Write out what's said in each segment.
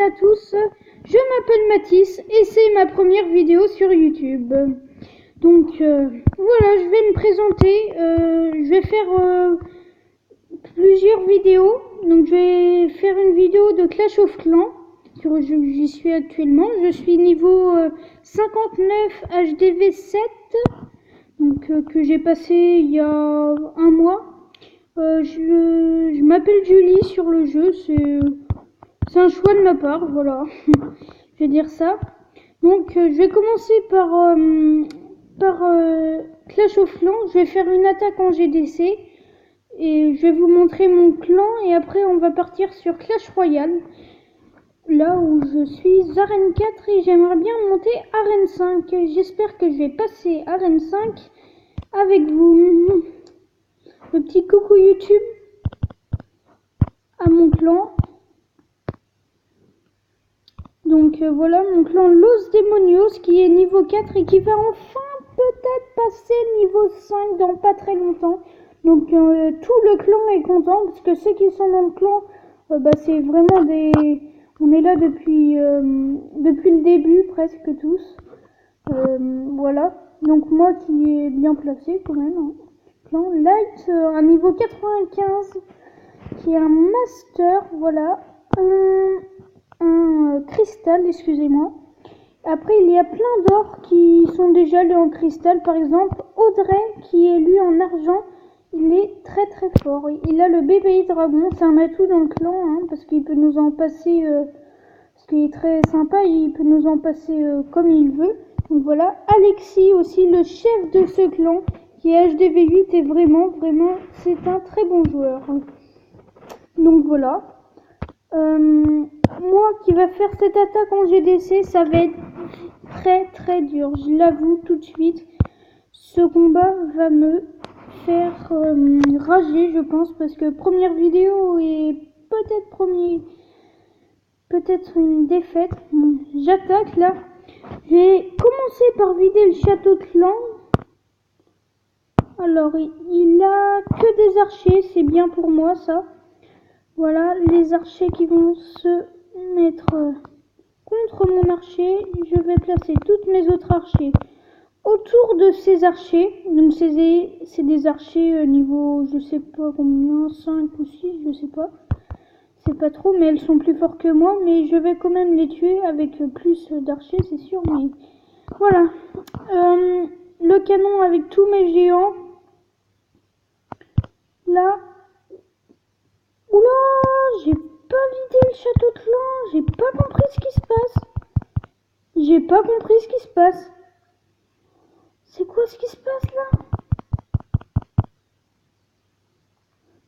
À tous, je m'appelle Mathis et c'est ma première vidéo sur YouTube. Donc voilà, je vais me présenter, je vais faire plusieurs vidéos. Donc je vais faire une vidéo de Clash of Clans, j'y suis actuellement. Je suis niveau 59 HDV 7, donc que j'ai passé il y a un mois. Je m'appelle Julie sur le jeu, c'est un choix de ma part, voilà. Je vais dire ça. Donc je vais commencer par Clash of Clans. Je vais faire une attaque en GDC et je vais vous montrer mon clan et après on va partir sur Clash Royale. Là où je suis Arène 4 et j'aimerais bien monter Arène 5. J'espère que je vais passer Arène 5 avec vous. Le petit coucou YouTube à mon clan. Donc voilà mon clan Los Demonios qui est niveau 4 et qui va enfin peut-être passer niveau 5 dans pas très longtemps. Donc tout le clan est content parce que ceux qui sont dans le clan, c'est vraiment des... On est là depuis le début presque tous. Voilà. Donc moi qui est bien placé quand même. Hein. Clan Light, un niveau 95 qui est un master, voilà. Un cristal, excusez-moi. Après, il y a plein d'or qui sont déjà allés en cristal. Par exemple, Audrey, qui est lui en argent, il est très très fort. Il a le bébé dragon, c'est un atout dans le clan, hein, parce qu'il peut nous en passer, ce qui est très sympa, il peut nous en passer comme il veut. Donc voilà, Alexis aussi, le chef de ce clan, qui est HDV8, et vraiment, c'est un très bon joueur. Donc voilà. Moi qui va faire cette attaque en GDC, ça va être très très dur, je l'avoue tout de suite. Ce combat va me faire rager, je pense, parce que première vidéo et peut-être une défaite. Bon, j'attaque là. J'ai commencé par vider le château de clan. Alors il a que des archers, c'est bien pour moi ça. Voilà, les archers qui vont se mettre contre mon archer. Je vais placer toutes mes autres archers autour de ces archers. Donc c'est des archers niveau, je sais pas combien, 5 ou 6, je sais pas. C'est pas trop, mais elles sont plus fortes que moi. Mais je vais quand même les tuer avec plus d'archers, c'est sûr. Mais voilà. Le canon avec tous mes géants. Là. Oula, j'ai pas vidé le château de clan, j'ai pas compris ce qui se passe. C'est quoi ce qui se passe là?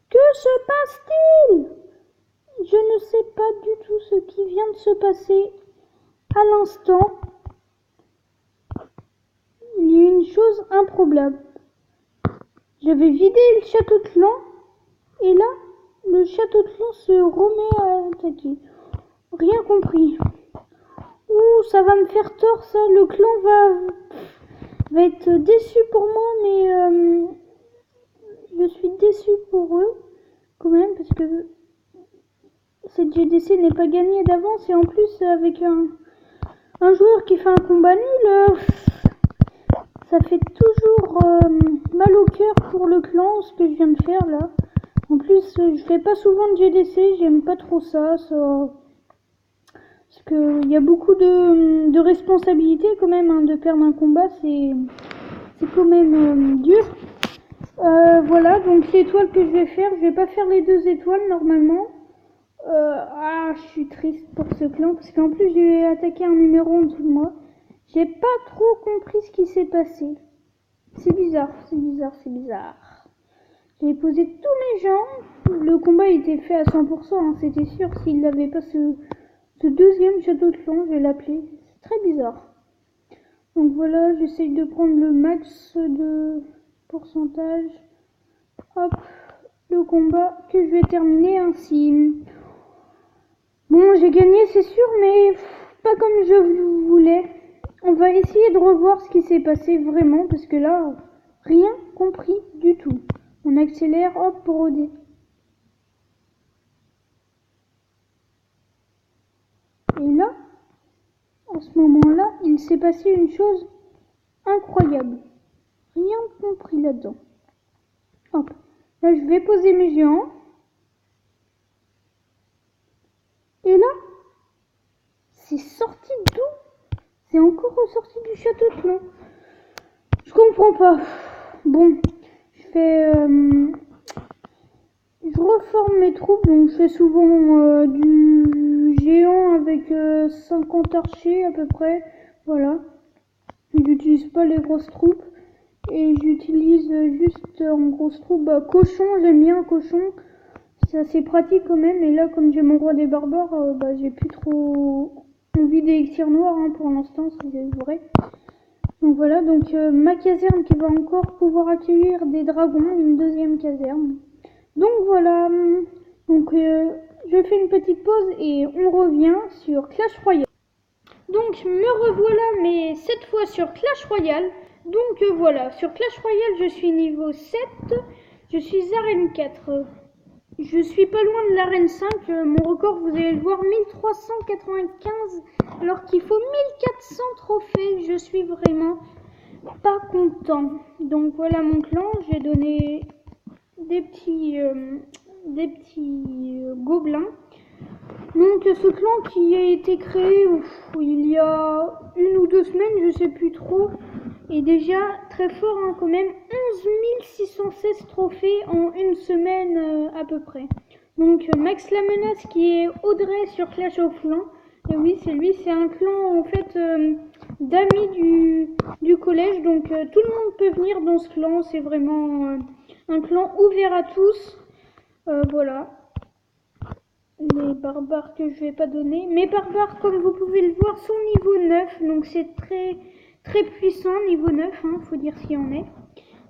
Que se passe-t-il? Je ne sais pas du tout ce qui vient de se passer à l'instant. Il y a une chose improbable. J'avais vidé le château de clan et là, le château de clan se remet à attaquer. Rien compris. Ouh, ça va me faire tort ça. Le clan va être déçu pour moi, mais je suis déçu pour eux quand même parce que cette GDC n'est pas gagnée d'avance et en plus avec un joueur qui fait un combat nul, ça fait toujours mal au cœur pour le clan ce que je viens de faire là. En plus, je fais pas souvent de GDC, j'aime pas trop ça. Parce qu'il y a beaucoup de responsabilités quand même, hein, de perdre un combat, c'est quand même dur. Voilà, donc l'étoile que je vais faire, je vais pas faire les 2 étoiles normalement. Je suis triste pour ce clan, parce qu'en plus j'ai attaqué un numéro en dessous de moi. J'ai pas trop compris ce qui s'est passé. C'est bizarre. J'ai posé tous mes gens. Le combat était fait à 100%, hein, c'était sûr. S'il n'avait pas ce deuxième château de clan, je vais l'appeler. C'est très bizarre. Donc voilà, j'essaye de prendre le max de pourcentage. Hop, le combat que je vais terminer ainsi. Bon, j'ai gagné, c'est sûr, mais pas comme je voulais. On va essayer de revoir ce qui s'est passé vraiment, parce que là, rien compris du tout. On accélère, hop, pour OD. Et là, à ce moment-là, il s'est passé une chose incroyable. Rien compris là-dedans. Hop. Là, je vais poser mes géants. Et là, c'est sorti d'où? C'est encore ressorti du château de plomb. Je comprends pas. Bon, je reforme mes troupes, donc je fais souvent du géant avec 50 archers à peu près. Voilà. J'utilise pas les grosses troupes. Et j'utilise juste en grosse troupe cochon, j'aime bien cochon. C'est assez pratique quand même. Et là, comme j'ai mon roi des barbares, j'ai plus trop envie d'élixir noir pour l'instant, c'est vrai. Donc voilà, donc ma caserne qui va encore pouvoir accueillir des dragons, une deuxième caserne. Donc voilà, donc je fais une petite pause et on revient sur Clash Royale. Donc me revoilà, mais cette fois sur Clash Royale. Donc voilà, sur Clash Royale je suis niveau 7, je suis arène 4. Je suis pas loin de l'arène 5, mon record vous allez le voir, 1395 alors qu'il faut 1400 trophées, je suis vraiment pas content. Donc voilà mon clan, j'ai donné des petits gobelins. Donc ce clan qui a été créé il y a 1 ou 2 semaines, je sais plus trop, est déjà très fort quand même, 11 616 trophées en 1 semaine à peu près. Donc Max la menace qui est Audrey sur Clash of Clans, et oui c'est lui, c'est un clan en fait d'amis du collège, donc tout le monde peut venir dans ce clan, c'est vraiment un clan ouvert à tous. Voilà. Les barbares que je vais pas donner. Mes barbares, comme vous pouvez le voir, sont niveau 9. Donc c'est très puissant, niveau 9. Faut dire ce qu'il en est.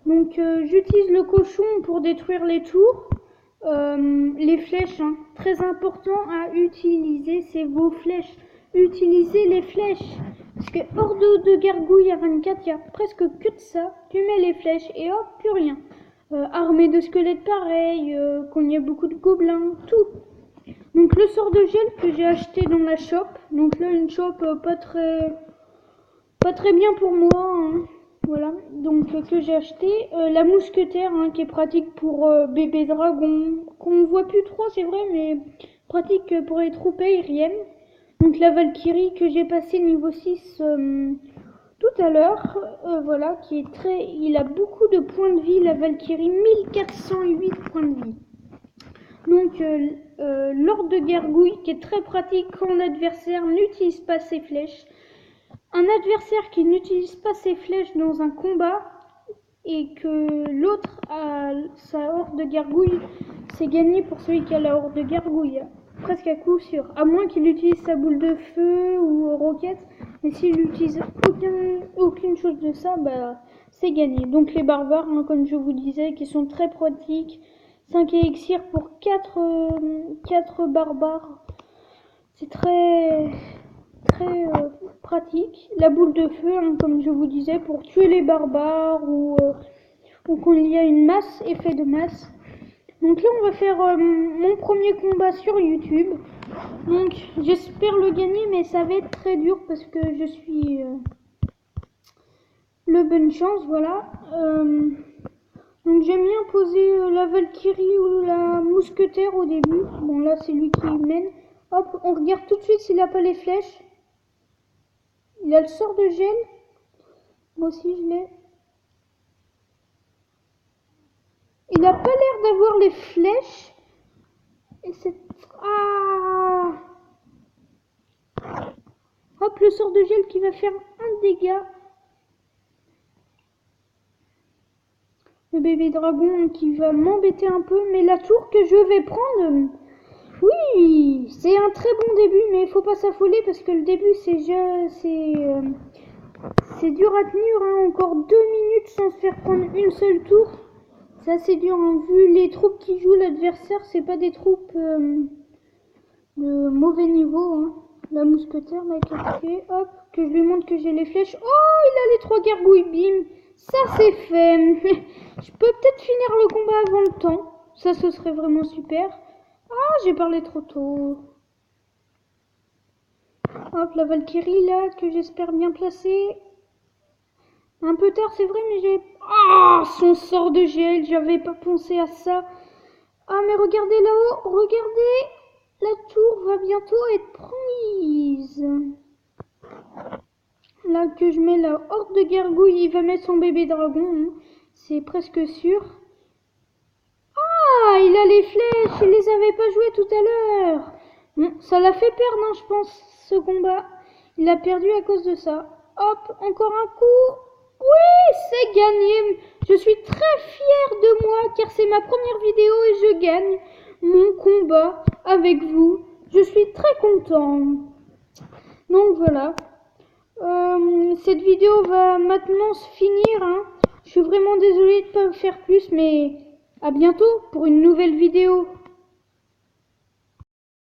Donc j'utilise le cochon pour détruire les tours. Les flèches, très important à utiliser, c'est vos flèches. Utilisez les flèches. Parce que hors de gargouille à 24, il y a presque que de ça. Tu mets les flèches et hop, plus rien. Armée de squelettes pareil, qu'on y a beaucoup de gobelins, tout. Donc le sort de gel que j'ai acheté dans la shop, donc là une shop pas très bien pour moi, voilà, donc que j'ai acheté, la mousquetaire qui est pratique pour bébé dragon, qu'on voit plus trop c'est vrai, mais pratique pour les troupes aériennes. Donc la Valkyrie que j'ai passé niveau 6 tout à l'heure, voilà, qui est il a beaucoup de points de vie, la Valkyrie, 1408 points de vie. Donc l'ordre de gargouille qui est très pratique quand l'adversaire n'utilise pas ses flèches. Un adversaire qui n'utilise pas ses flèches dans un combat et que l'autre a sa horde de gargouille, c'est gagné pour celui qui a la horde de gargouille, presque à coup sûr, à moins qu'il utilise sa boule de feu ou roquette, mais s'il n'utilise aucune chose de ça, c'est gagné. Donc les barbares, comme je vous disais, qui sont très pratiques, 5 élixirs pour 4 barbares, c'est très pratique. La boule de feu, comme je vous disais, pour tuer les barbares ou quand il y a une masse, effet de masse. Donc là on va faire mon premier combat sur YouTube. Donc j'espère le gagner, mais ça va être très dur parce que je suis le bonne chance, voilà. Donc j'aime bien poser la Valkyrie ou la mousquetaire au début. Bon là c'est lui qui mène. Hop, on regarde tout de suite s'il n'a pas les flèches. Il a le sort de gel. Moi aussi je l'ai. Il n'a pas l'air d'avoir les flèches. Et c'est... Ah! Hop, le sort de gel qui va faire un dégât. Le bébé dragon qui va m'embêter un peu. Mais la tour que je vais prendre... Oui, c'est un très bon début, mais il faut pas s'affoler parce que le début c'est dur à tenir, encore 2 minutes sans se faire prendre une seule tour. C'est assez dur, vu les troupes qui jouent l'adversaire, c'est pas des troupes de mauvais niveau. La mousquetaire là qui a fait, hop, que je lui montre que j'ai les flèches. Oh, il a les 3 gargouilles, bim, ça c'est fait. Je peux peut-être finir le combat avant le temps, ça ce serait vraiment super. Ah, j'ai parlé trop tôt. Hop, la Valkyrie là, que j'espère bien placer. Un peu tard, c'est vrai, mais j'ai... Ah, son sort de gel, j'avais pas pensé à ça. Ah, mais regardez là-haut, regardez. La tour va bientôt être prise. Là que je mets la horde de gargouilles, il va mettre son bébé dragon. Hein. C'est presque sûr. Ah, il a les flèches, il les avait pas jouées tout à l'heure. Bon, ça l'a fait perdre, hein, je pense, ce combat. Il a perdu à cause de ça. Hop, encore un coup. Oui, c'est gagné. Je suis très fière de moi car c'est ma première vidéo et je gagne mon combat avec vous. Je suis très content. Donc voilà. Cette vidéo va maintenant se finir. Hein. Je suis vraiment désolée de ne pas faire plus, mais à bientôt pour une nouvelle vidéo.